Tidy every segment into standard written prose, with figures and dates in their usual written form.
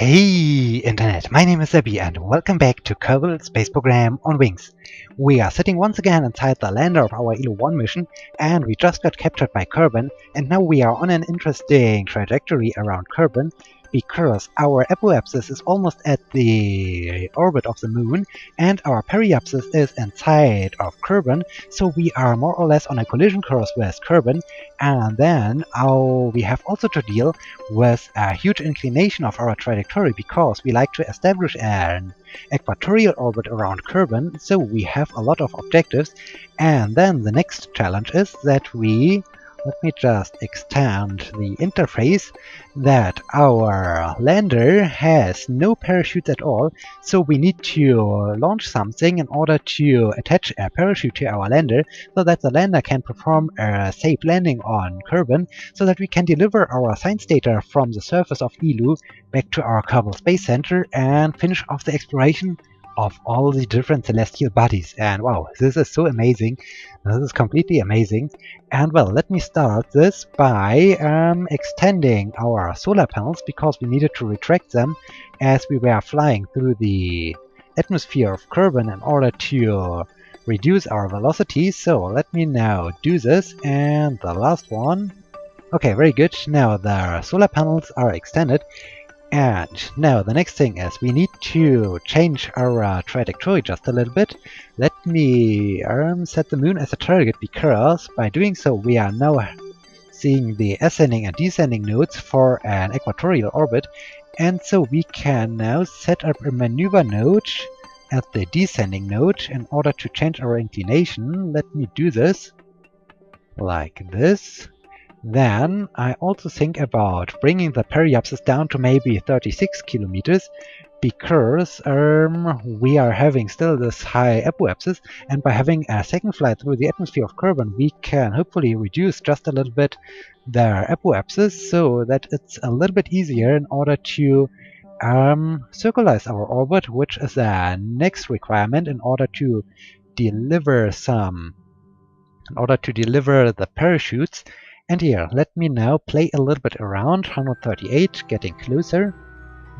Hey Internet, my name is Abby and welcome back to Kerbal Space Program on Wings. We are sitting once again inside the lander of our ELO-1 mission, and we just got captured by Kerbin, and now we are on an interesting trajectory around Kerbin because our apoapsis is almost at the orbit of the moon and our periapsis is inside of Kerbin, so we are more or less on a collision course with Kerbin, and then we have also to deal with a huge inclination of our trajectory because we like to establish an equatorial orbit around Kerbin, so we have a lot of objectives. And then the next challenge is that let me just extend the interface, that our lander has no parachutes at all, so we need to launch something in order to attach a parachute to our lander so that the lander can perform a safe landing on Kerbin, so that we can deliver our science data from the surface of ELO back to our Kerbal Space Center and finish off the exploration of all the different celestial bodies. And wow, this is so amazing. This is completely amazing. And well, let me start this by extending our solar panels, because we needed to retract them as we were flying through the atmosphere of Kerbin in order to reduce our velocity. So let me now do this, and the last one. Okay, very good. Now the solar panels are extended. And now the next thing is we need to change our trajectory just a little bit. Let me set the moon as a target, because by doing so we are now seeing the ascending and descending nodes for an equatorial orbit. And so we can now set up a maneuver node at the descending node in order to change our inclination. Let me do this like this. Then I also think about bringing the periapsis down to maybe 36 kilometers, because we are having still this high apoapsis, and by having a second flight through the atmosphere of Kerbin we can hopefully reduce just a little bit the apoapsis so that it's a little bit easier in order to circularize our orbit, which is the next requirement in order to deliver the parachutes. And here, let me now play a little bit around. 138, getting closer.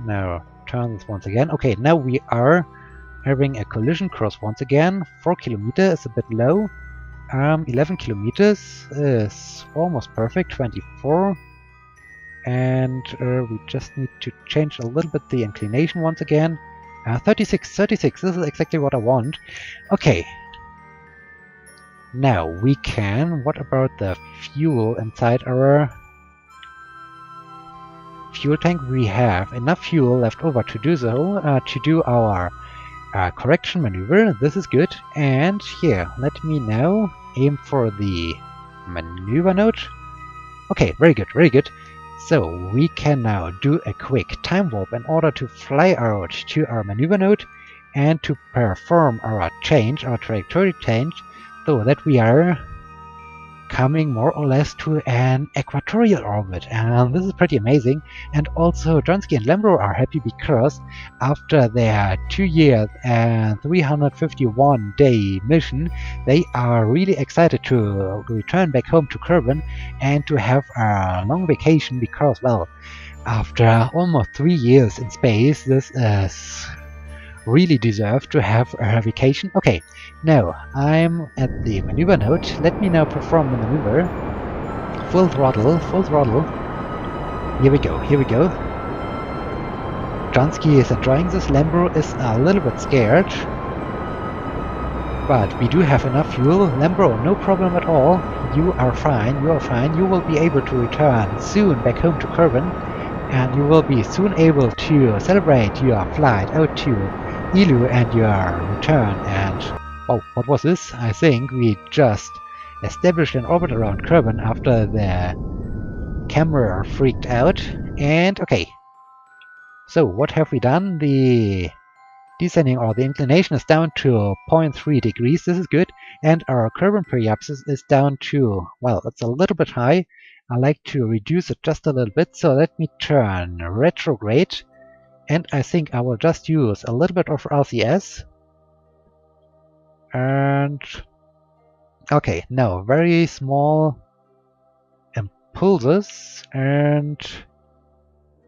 Now turn this once again. Okay, now we are having a collision course once again. 4 kilometers is a bit low. 11 kilometers is almost perfect. 24. And we just need to change a little bit the inclination once again. 36. This is exactly what I want. Okay. Now we can, what about the fuel inside our fuel tank? We have enough fuel left over to do so, to do our correction maneuver. This is good. And here, let me now aim for the maneuver node. Okay, very good, very good. So we can now do a quick time warp in order to fly out to our maneuver node and to perform our trajectory change, so that we are coming more or less to an equatorial orbit. And this is pretty amazing. And also Johnsky and Lambro are happy, because after their 2 years and 351-day mission, they are really excited to return back home to Kerbin and to have a long vacation, because, well, after almost 3 years in space, this is really deserve to have a vacation. Okay, now I'm at the maneuver node. Let me now perform the maneuver. Full throttle, full throttle. Here we go, here we go. Johnsky is enjoying this. Lambro is a little bit scared, but we do have enough fuel. Lambro, no problem at all. You are fine, you are fine. You will be able to return soon back home to Kerbin, and you will be soon able to celebrate your flight out to ELO and your return. And oh, what was this? I think we just established an orbit around Kerbin after the camera freaked out. And okay, so what have we done? The descending, or the inclination, is down to 0.3 degrees. This is good. And our Kerbin periapsis is down to, well, it's a little bit high. I like to reduce it just a little bit. So let me turn retrograde. And I think I will just use a little bit of RCS. And okay, now very small impulses, and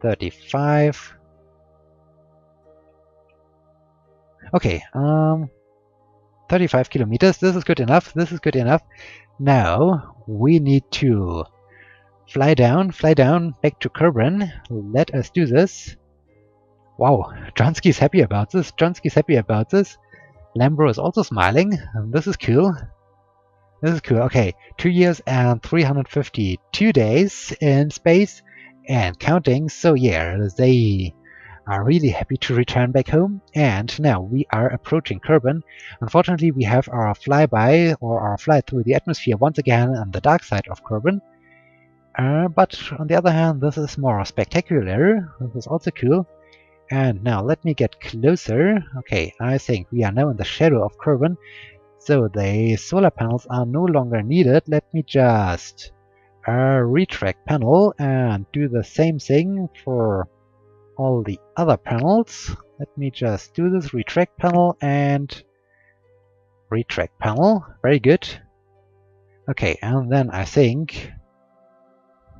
35, Okay, 35 kilometers. This is good enough. This is good enough. Now we need to fly down back to Kerbin. Let us do this. Wow, Johnsky's happy about this. Johnsky's happy about this. Lambro is also smiling. This is cool. This is cool. Okay, 2 years and 352 days in space and counting. So yeah, they are really happy to return back home. And now we are approaching Kerbin. Unfortunately, we have our flyby or our flight through the atmosphere once again on the dark side of Kerbin. But on the other hand, this is more spectacular. This is also cool. And now let me get closer. Okay, I think we are now in the shadow of Kerbin. So the solar panels are no longer needed. Let me just retract panel and do the same thing for all the other panels. Let me just do this retract panel and retract panel. Very good. Okay, and then I think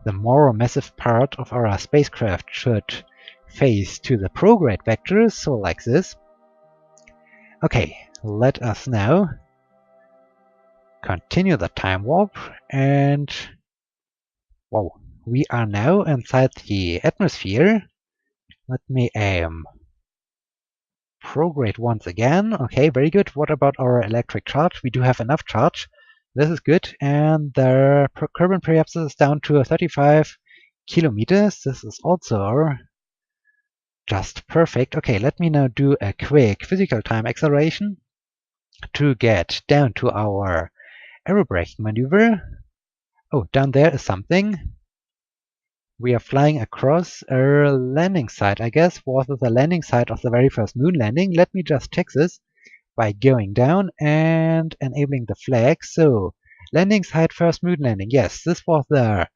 the more massive part of our spacecraft should face to the prograde vectors, so like this. Okay, let us now continue the time warp, and wow, we are now inside the atmosphere. Let me prograde once again. Okay, very good. What about our electric charge? We do have enough charge. This is good. And the Kerbin perhaps is down to 35 kilometers. This is also just perfect. Okay, let me now do a quick physical time acceleration to get down to our aerobraking maneuver. Oh, down there is something. We are flying across a landing site, I guess. Was it the landing site of the very first moon landing? Let me just check this by going down and enabling the flag. So, landing site, first moon landing. Yes, this was the...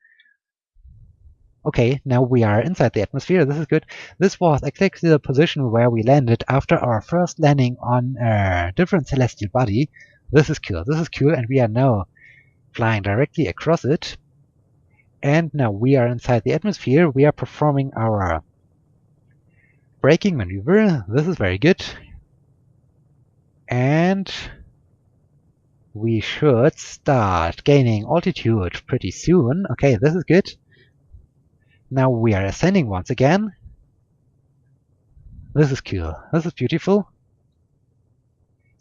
Okay, now we are inside the atmosphere. This is good. This was exactly the position where we landed after our first landing on a different celestial body. This is cool. This is cool, and we are now flying directly across it. And now we are inside the atmosphere. We are performing our braking maneuver. This is very good. And we should start gaining altitude pretty soon. Okay, this is good. Now we are ascending once again. This is cool. This is beautiful.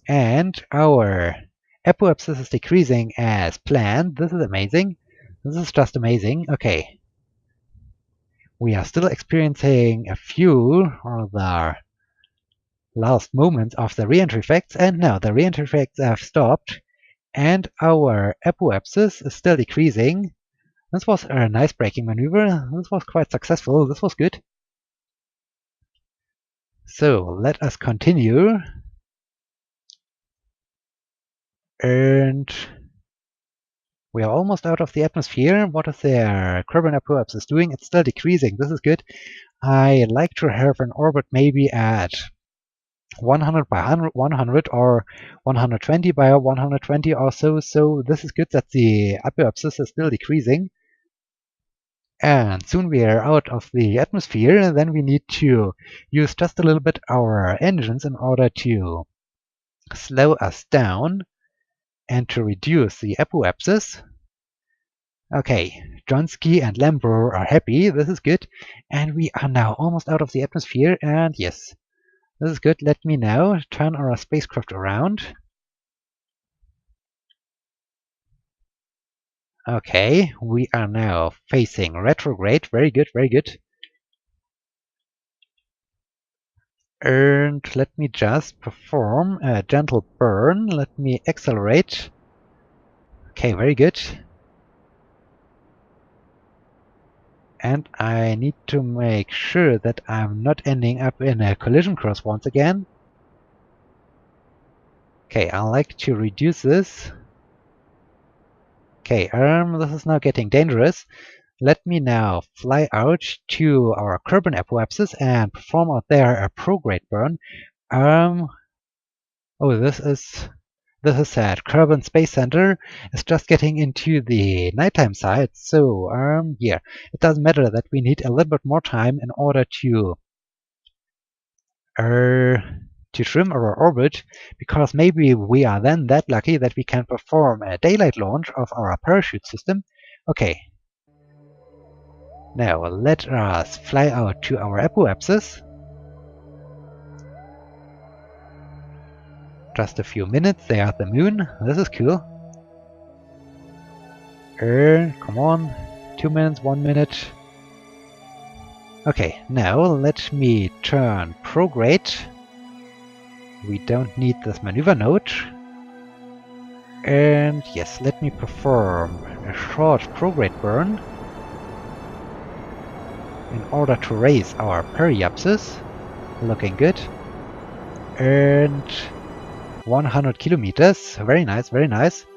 And our apoapsis is decreasing as planned. This is amazing. This is just amazing. Okay. We are still experiencing a few of the last moments of the re-entry effects, and now the re-entry effects have stopped, and our apoapsis is still decreasing. This was a nice braking maneuver. This was quite successful. This was good. So let us continue. And we are almost out of the atmosphere. What is their Kerbin apoapsis doing? It's still decreasing. This is good. I like to have an orbit maybe at 100 by 100 or 120 by 120 or so. So this is good that the apoapsis is still decreasing. And soon we are out of the atmosphere. Then we need to use just a little bit our engines in order to slow us down and to reduce the apoapsis. Okay, Johnsky and Lambro are happy. This is good. And we are now almost out of the atmosphere. And yes, this is good. Let me now turn our spacecraft around. Okay, we are now facing retrograde. Very good, very good. And let me just perform a gentle burn. Let me accelerate. Okay, very good. And I need to make sure that I'm not ending up in a collision course once again. Okay, I like to reduce this. Okay, this is now getting dangerous. Let me now fly out to our Kerbin apoapsis and perform out there a prograde burn. Oh, this is sad. Kerbal Space Center is just getting into the nighttime side, so yeah, it doesn't matter that we need a little bit more time in order to to trim our orbit, because maybe we are then that lucky that we can perform a daylight launch of our parachute system. Okay. Now let us fly out to our apoapsis. Just a few minutes, they are at the moon. This is cool. Come on. 2 minutes, 1 minute. Okay, now let me turn prograde. We don't need this maneuver node. And yes, let me perform a short prograde burn in order to raise our periapsis. Looking good. And 100 kilometers. Very nice, very nice.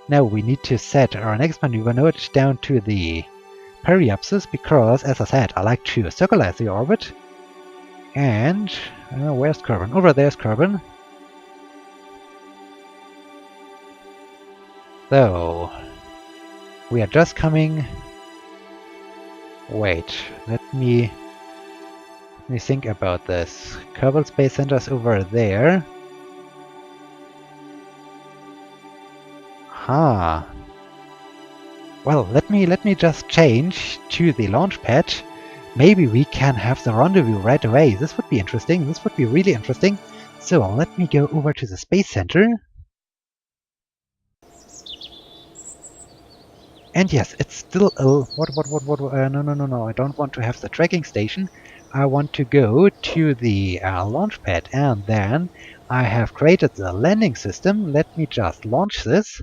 Now we need to set our next maneuver node down to the periapsis, because, as I said, I like to circularize the orbit. And where's Kerbin? Over there's Kerbin. So we are just coming. Wait, let me think about this. Kerbal Space Center is over there. Huh. Well, let me just change to the launch pad. Maybe we can have the rendezvous right away. This would be interesting. This would be really interesting. So let me go over to the Space Center. And yes, it's still no, I don't want to have the tracking station. I want to go to the launch pad, and then I have created the landing system. Let me just launch this.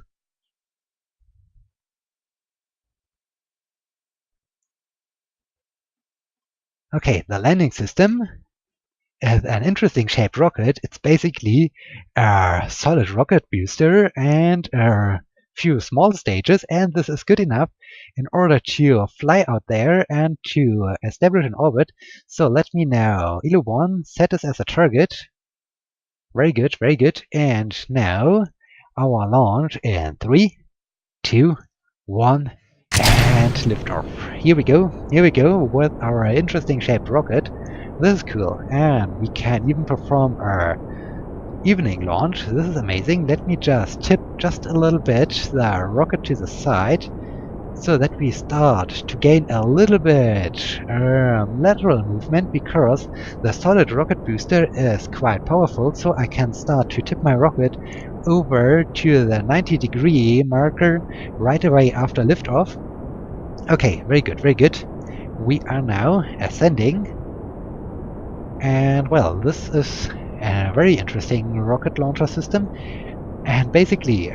Okay, the landing system is an interesting shaped rocket. It's basically a solid rocket booster and a few small stages, and this is good enough in order to fly out there and to establish an orbit. So let me now, ELO1, set this as a target. Very good, very good. And now our launch in 3, 2, 1, and liftoff. Here we go with our interesting shaped rocket. This is cool, and we can even perform our evening launch. This is amazing. Let me just tip just a little bit the rocket to the side, so that we start to gain a little bit lateral movement, because the solid rocket booster is quite powerful. So I can start to tip my rocket over to the 90-degree marker right away after liftoff. Okay, very good, very good. We are now ascending. And well, this is a very interesting rocket launcher system. And basically,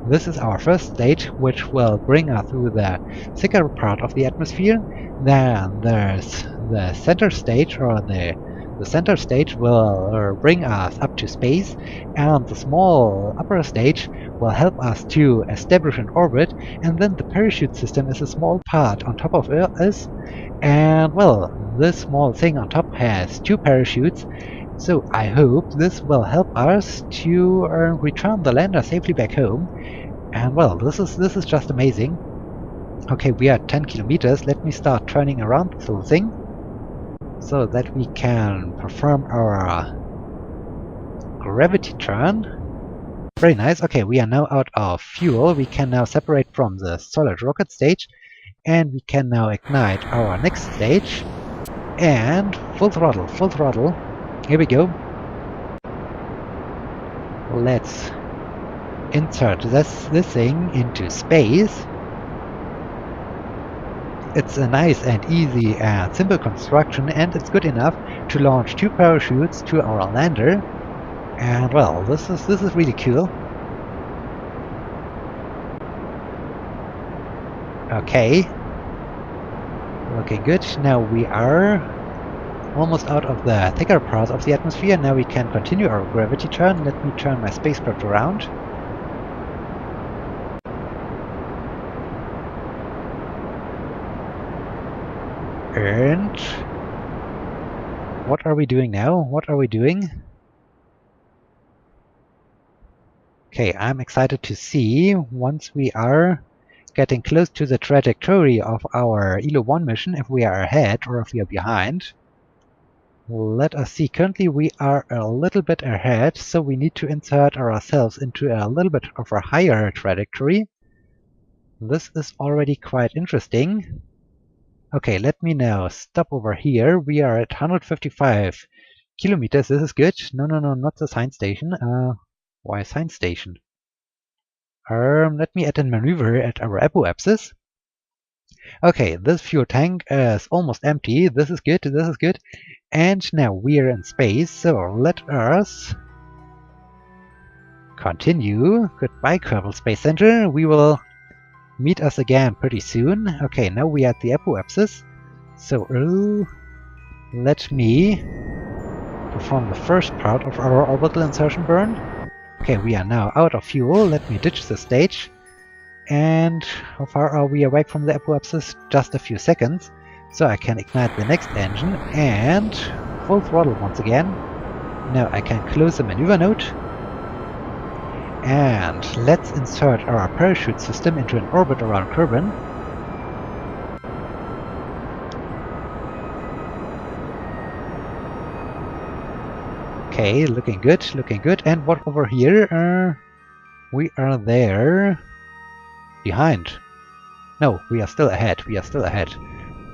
this is our first stage, which will bring us through the thicker part of the atmosphere. Then there's the center stage, or the center stage will bring us up to space, and the small upper stage will help us to establish an orbit, and then the parachute system is a small part on top of us. And well, this small thing on top has 2 parachutes. So I hope this will help us to return the lander safely back home. And well, this is just amazing. Okay, we are at 10 kilometers. Let me start turning around this little thing, so that we can perform our gravity turn. Very nice. Okay, we are now out of fuel. We can now separate from the solid rocket stage, and we can now ignite our next stage. And full throttle, full throttle. Here we go. Let's insert this thing into space. It's a nice and easy and simple construction, and it's good enough to launch 2 parachutes to our lander. And well, this is really cool. Okay. Looking good. Now we are almost out of the thicker parts of the atmosphere. Now we can continue our gravity turn. Let me turn my spacecraft around. And what are we doing now? What are we doing? Okay, I'm excited to see, once we are getting close to the trajectory of our ELO1 mission, if we are ahead or if we are behind. Let us see. Currently we are a little bit ahead, so we need to insert ourselves into a little bit of a higher trajectory. This is already quite interesting. Okay, let me now stop over here. We are at 155 kilometers. This is good. No, no, no, not the science station. Why science station? Let me add a maneuver at our apoapsis. Okay, this fuel tank is almost empty. This is good, this is good. And now we are in space, so let us continue. Goodbye, Kerbal Space Center. We will meet us again pretty soon. Okay, now we are at the apoapsis. So let me perform the first part of our orbital insertion burn. Okay, we are now out of fuel. Let me ditch the stage. And how far are we away from the apoapsis? Just a few seconds. So I can ignite the next engine and full throttle once again. Now I can close the maneuver node. And let's insert our parachute system into an orbit around Kerbin. Okay, looking good, looking good. And what over here? We are there. Behind. No, we are still ahead. We are still ahead.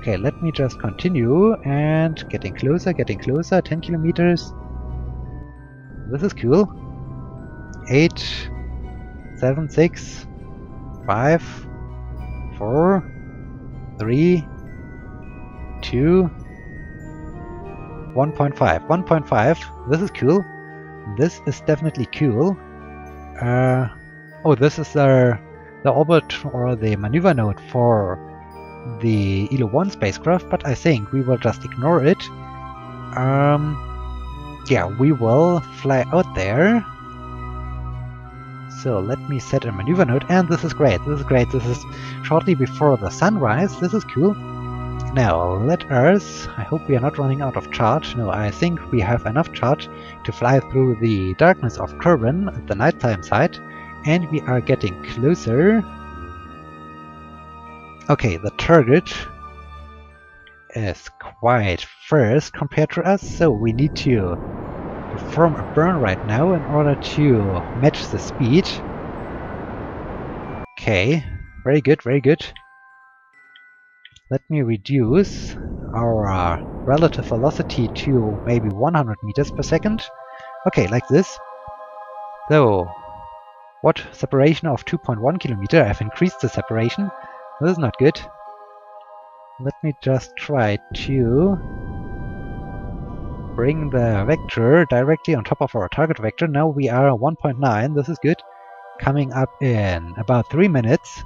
Okay, let me just continue and getting closer, 10 kilometers. This is cool. 8, 7, 6, 5, 4, 3, 2, 1.5. 1.5. This is cool. This is definitely cool. Oh, this is the orbit or the maneuver node for the ELO 1 spacecraft, but I think we will just ignore it. Yeah, we will fly out there. So let me set a maneuver node, and this is great, this is great. This is shortly before the sunrise. This is cool. Now let us, I hope we are not running out of charge. No, I think we have enough charge to fly through the darkness of Kerbin at the nighttime side. And we are getting closer. Okay, the target is quite fast compared to us, so we need to perform a burn right now in order to match the speed. Okay, very good, very good. Let me reduce our relative velocity to maybe 100 meters per second. Okay, like this. So, what? Separation of 2.1 kilometer. I've increased the separation. This is not good. Let me just try to bring the vector directly on top of our target vector. Now we are 1.9. This is good. Coming up in about 3 minutes.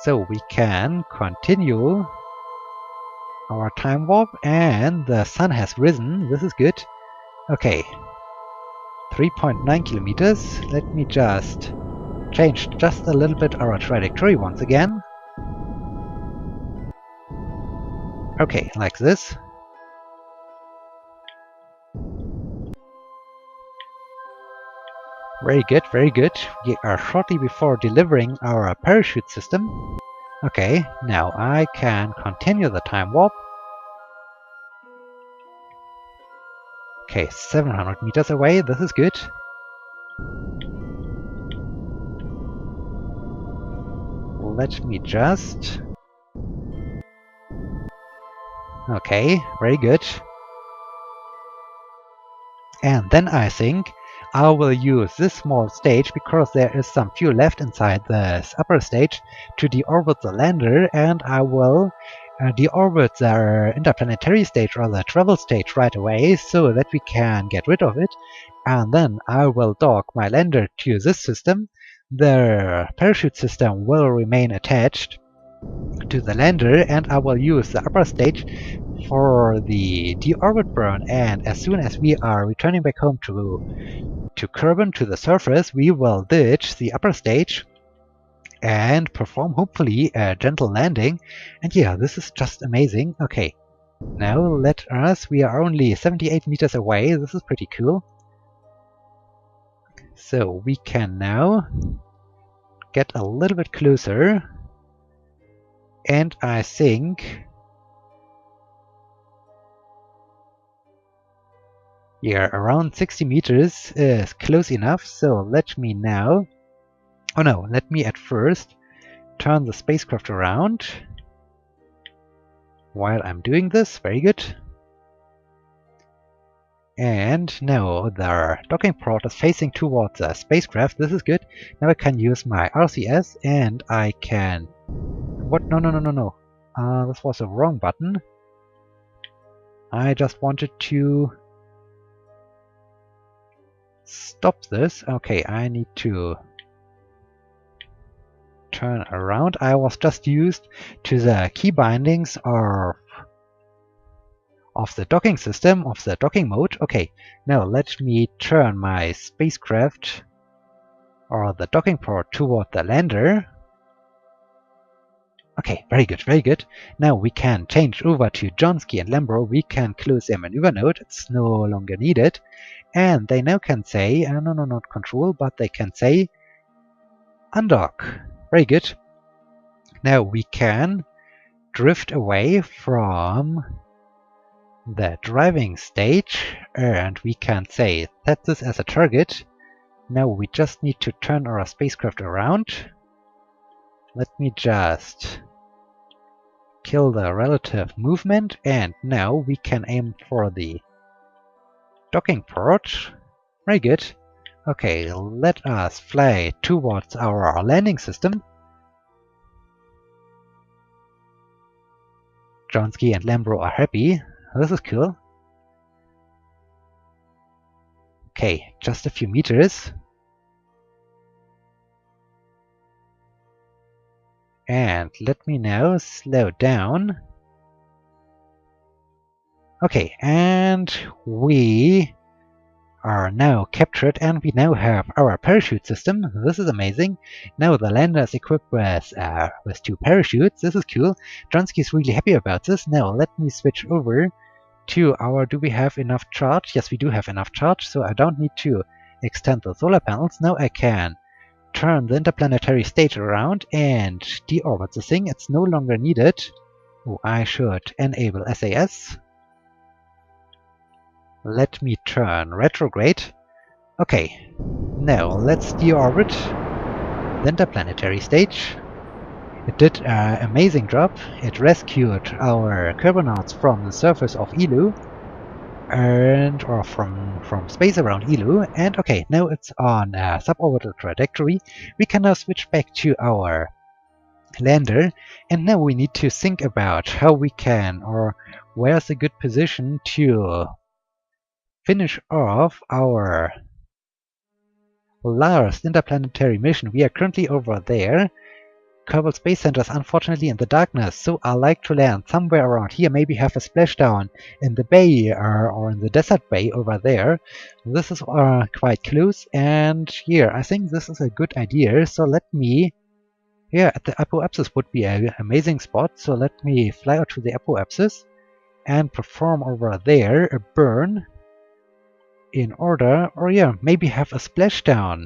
So we can continue our time warp, and the sun has risen. This is good. Okay. 3.9 kilometers. Let me just change just a little bit our trajectory once again. Okay, like this. Very good, very good. We are shortly before delivering our parachute system. Okay, now I can continue the time warp. Okay, 700 meters away. This is good. Let me just... Okay, very good. And then I think I will use this small stage, because there is some fuel left inside this upper stage, to deorbit the lander, and I will deorbit the interplanetary stage or the travel stage right away, so that we can get rid of it. And then I will dock my lander to this system. The parachute system will remain attached to the lander, and I will use the upper stage for the deorbit burn. And as soon as we are returning back home to Kerbin, to the surface, we will ditch the upper stage and perform hopefully a gentle landing. And yeah, this is just amazing. Okay, now let us, we are only 78 meters away. This is pretty cool. So we can now get a little bit closer, and I think Yeah, around 60 meters is close enough, so let me now... Oh no, let me at first turn the spacecraft around while I'm doing this. Very good. And now the docking port is facing towards the spacecraft. This is good. Now I can use my RCS and I can... What? No, no, no, no, no. This was the wrong button. I just wanted to stop this. Okay, I need to turn around. I was just used to the key bindings of the docking system, of the docking mode. Okay, now let me turn my spacecraft or the docking port toward the lander. Okay, very good, very good. Now we can change over to Johnsky and Lambro. We can close their maneuver node. It's no longer needed. And they now can say, no, no, not control, but they can say undock. Very good. Now we can drift away from the driving stage and we can say set this as a target. Now we just need to turn our spacecraft around. Let me just kill the relative movement and now we can aim for the docking port. Very good. Okay, let us fly towards our landing system. Johnsky and Lambro are happy. This is cool. Okay, just a few meters. And let me now slow down. Okay, and we are now captured and we now have our parachute system. This is amazing. Now the lander is equipped with 2 parachutes. This is cool. Johnsky is really happy about this. Now let me switch over to our... Do we have enough charge? Yes, we do have enough charge, so I don't need to extend the solar panels. Now I can turn the interplanetary stage around and deorbit the thing. It's no longer needed. Oh, I should enable SAS. Let me turn retrograde. Okay, now let's deorbit the interplanetary stage. It did an amazing job. It rescued our Kerbinauts from the surface of Ilu or from space around Ilu. And okay, now it's on a suborbital trajectory. We can now switch back to our lander, and now we need to think about how we can, or where's a good position to finish off our last interplanetary mission. We are currently over there. Kerbal Space Center is unfortunately in the darkness, so I like to land somewhere around here, maybe have a splashdown in the bay or in the desert bay over there. This is quite close, and here, I think this is a good idea, so let me... Yeah, at the apoapsis would be an amazing spot, so let me fly out to the apoapsis and perform over there a burn in order, or yeah, maybe have a splashdown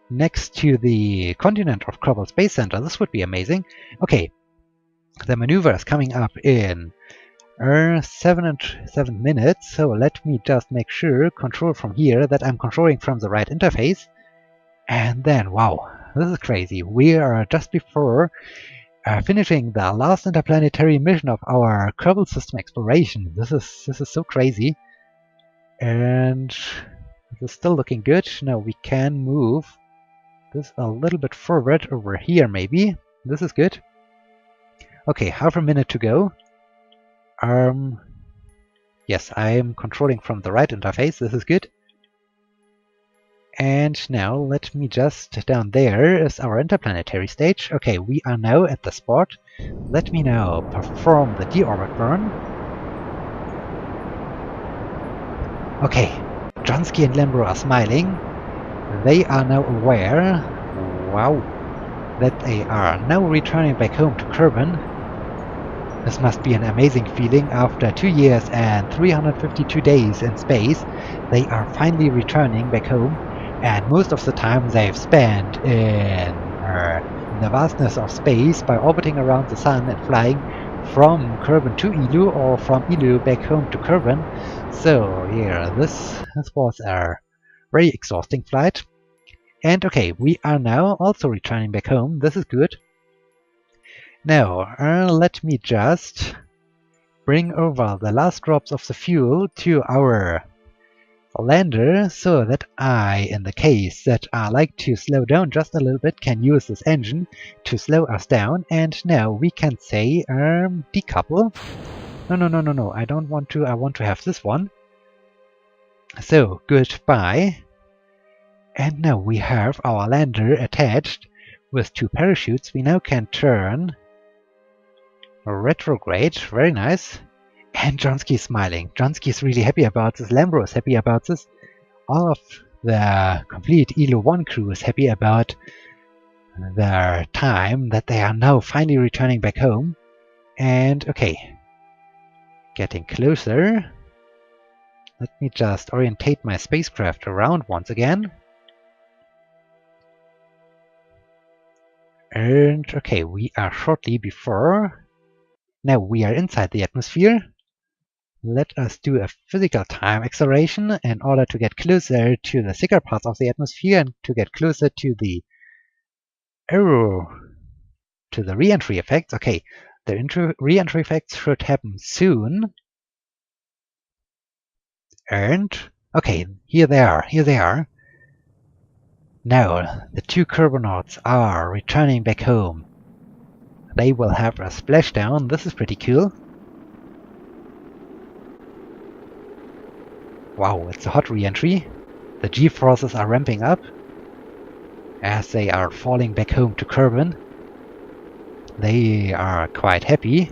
next to the continent of Kerbal Space Center. This would be amazing. Okay, the maneuver is coming up in 7 minutes, so let me just make sure, control from here, that I'm controlling from the right interface. And then, wow, this is crazy. We are just before finishing the last interplanetary mission of our Kerbal System Exploration. This is so crazy. And this is still looking good. Now we can move this a little bit forward over here, maybe. This is good. Okay, half a minute to go. Yes, I am controlling from the right interface. This is good. And now let me just... Down there is our interplanetary stage. Okay, we are now at the spot. Let me now perform the deorbit burn. Okay, Johnsky and Lambro are smiling. They are now aware, wow, that they are now returning back home to Kerbin. This must be an amazing feeling. After 2 years and 352 days in space, they are finally returning back home, and most of the time they've spent in the vastness of space by orbiting around the sun and flying from Kerbin to Ilu or from Ilu back home to Kerbin. So yeah, this was a very exhausting flight. And okay, we are now also returning back home. This is good. Now, let me just bring over the last drops of the fuel to our lander so that I, in the case that I like to slow down just a little bit, can use this engine to slow us down. And now we can say decouple. No, I don't want to. I want to have this one. So, goodbye. And now we have our lander attached with 2 parachutes. We now can turn retrograde. Very nice. And Johnsky is smiling. Johnsky is really happy about this. Lambro is happy about this. All of the complete ELO 1 crew is happy about their time that they are now finally returning back home. And okay, getting closer. Let me just orientate my spacecraft around once again. And okay, we are shortly before. Now we are inside the atmosphere. Let us do a physical time acceleration in order to get closer to the thicker parts of the atmosphere and to get closer to the re-entry effects. Okay, the re-entry effects should happen soon. And okay, here they are. Now the 2 Kerbonauts are returning back home. They will have a splashdown. This is pretty cool. Wow, it's a hot re-entry. The G-forces are ramping up as they are falling back home to Kerbin. They are quite happy.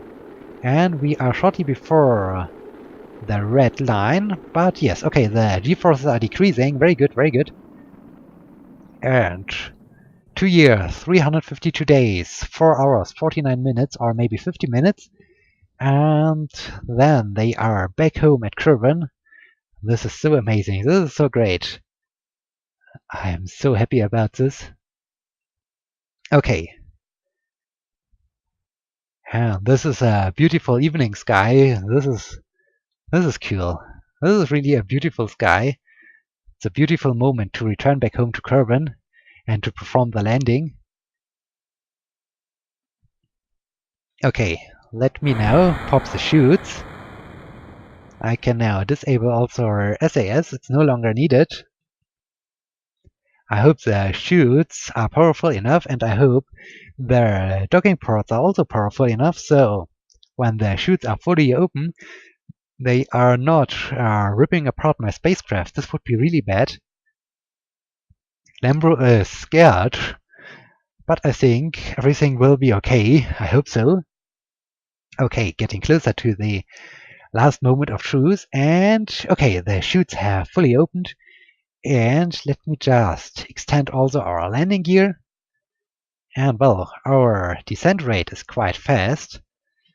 And we are shortly before the red line. But yes, okay, the G-forces are decreasing. Very good, very good. And 2 years, 352 days, 4 hours, 49 minutes, or maybe 50 minutes. And then they are back home at Kerbin. This is so amazing. This is so great. I am so happy about this. Okay. And this is a beautiful evening sky. This is cool. This is really a beautiful sky. It's a beautiful moment to return back home to Kerbin and to perform the landing. Okay, let me now pop the chutes. I can now disable also our SAS. It's no longer needed. I hope the chutes are powerful enough, and I hope the docking ports are also powerful enough, so when the chutes are fully open, they are not ripping apart my spacecraft. This would be really bad. Lambro is scared, but I think everything will be okay. I hope so. Okay, getting closer to the last moment of truth, and okay, the chutes have fully opened. And let me just extend also our landing gear. And well, our descent rate is quite fast,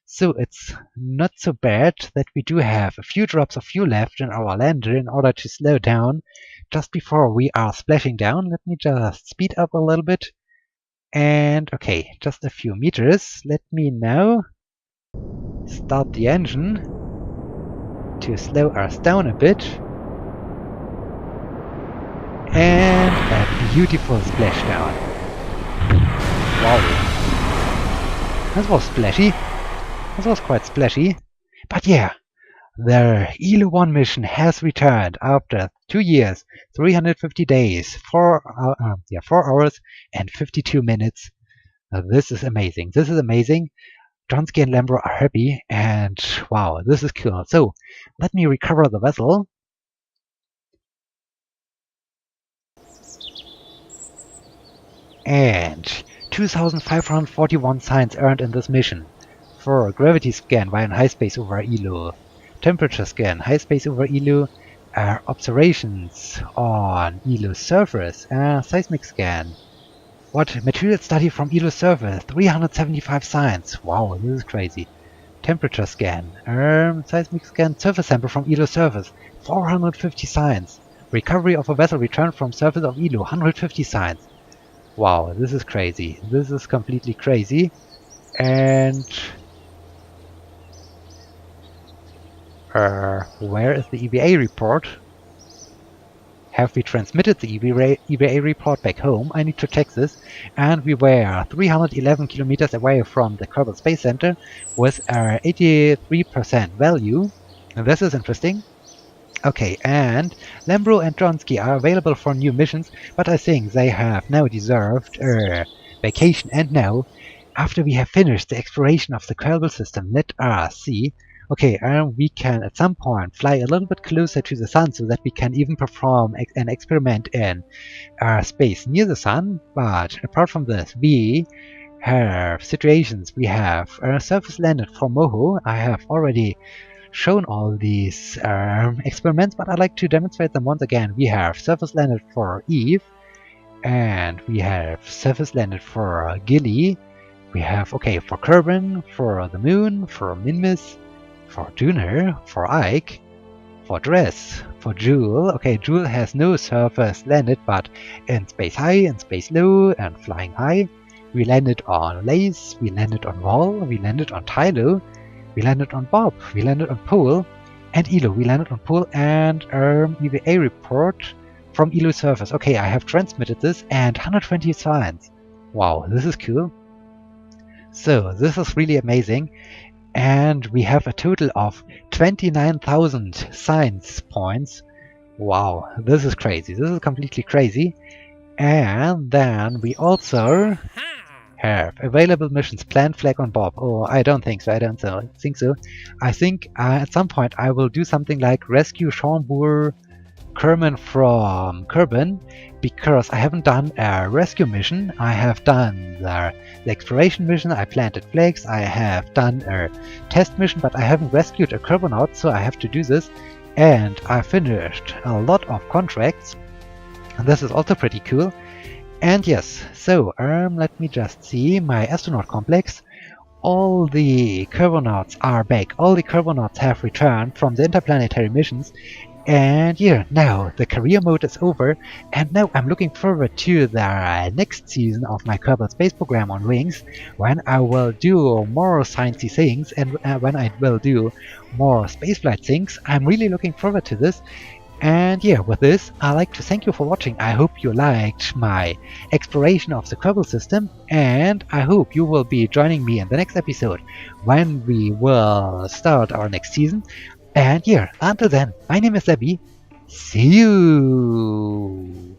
so it's not so bad that we do have a few drops of fuel left in our lander in order to slow down just before we are splashing down. Let me just speed up a little bit. And okay, just a few meters. Let me now start the engine to slow us down a bit. And a beautiful splashdown. Wow. This was splashy. This was quite splashy. But yeah, the ELO 1 mission has returned after 2 years, 350 days, 4 hours and 52 minutes. This is amazing. This is amazing. Johnsky and Lambro are happy, and wow, this is cool. So let me recover the vessel. And 2,541 signs earned in this mission. For gravity scan via high space over ELO, temperature scan, high space over ELO, observations on ELO surface, seismic scan. What? Material study from ELO surface, 375 signs. Wow, this is crazy. Temperature scan, seismic scan, surface sample from ELO surface, 450 signs. Recovery of a vessel returned from surface of ELO, 150 signs. Wow, this is crazy. This is completely crazy. And Where is the EVA report? Have we transmitted the EVA report back home? I need to check this. And we were 311 kilometers away from the Kerbal Space Center with our 83% value. And this is interesting. Okay, and Lambro and Dronsky are available for new missions, but I think they have now deserved a vacation. And now, after we have finished the exploration of the Kerbal system, let us see. Okay, we can at some point fly a little bit closer to the Sun so that we can even perform an experiment in space near the Sun. But apart from this, we have situations. We have surface landed for Moho. I have already shown all these experiments, but I'd like to demonstrate them once again. We have surface landed for Eve, and we have surface landed for Gilly. We have, okay, for Kerbin, for the Moon, for Minmus, for Juner, for Ike, for Dress, for Jewel. Okay, Jewel has no surface landed, but in space high, in space low, and flying high. We landed on Lace, we landed on Wall, we landed on Tylo, we landed on Bob, we landed on Pool, and Elo. We landed on Pool, and EVA report from Elo surface. Okay, I have transmitted this, and 120 signs. Wow, this is cool. So, this is really amazing. And we have a total of 29,000 science points. Wow, this is crazy. This is completely crazy. And then we also have available missions. Plant flag on Bob. Oh, I don't think so. I don't think so. I think at some point I will do something like rescue Schomburg Kerman from Kerbin, because I haven't done a rescue mission. I have done the exploration mission, I planted flags, I have done a test mission, but I haven't rescued a Kerbonaut, so I have to do this. And I finished a lot of contracts, and this is also pretty cool. And yes, so let me just see my astronaut complex. All the Kerbonauts are back. All the Kerbonauts have returned from the interplanetary missions. And yeah, now the career mode is over, and now I'm looking forward to the next season of my Kerbal Space Program on Wings, when I will do more sciencey things and when I will do more spaceflight things. I'm really looking forward to this. And yeah, with this, I'd like to thank you for watching. I hope you liked my exploration of the Kerbal system, and I hope you will be joining me in the next episode when we will start our next season. And yeah, until then, my name is Abby. See you!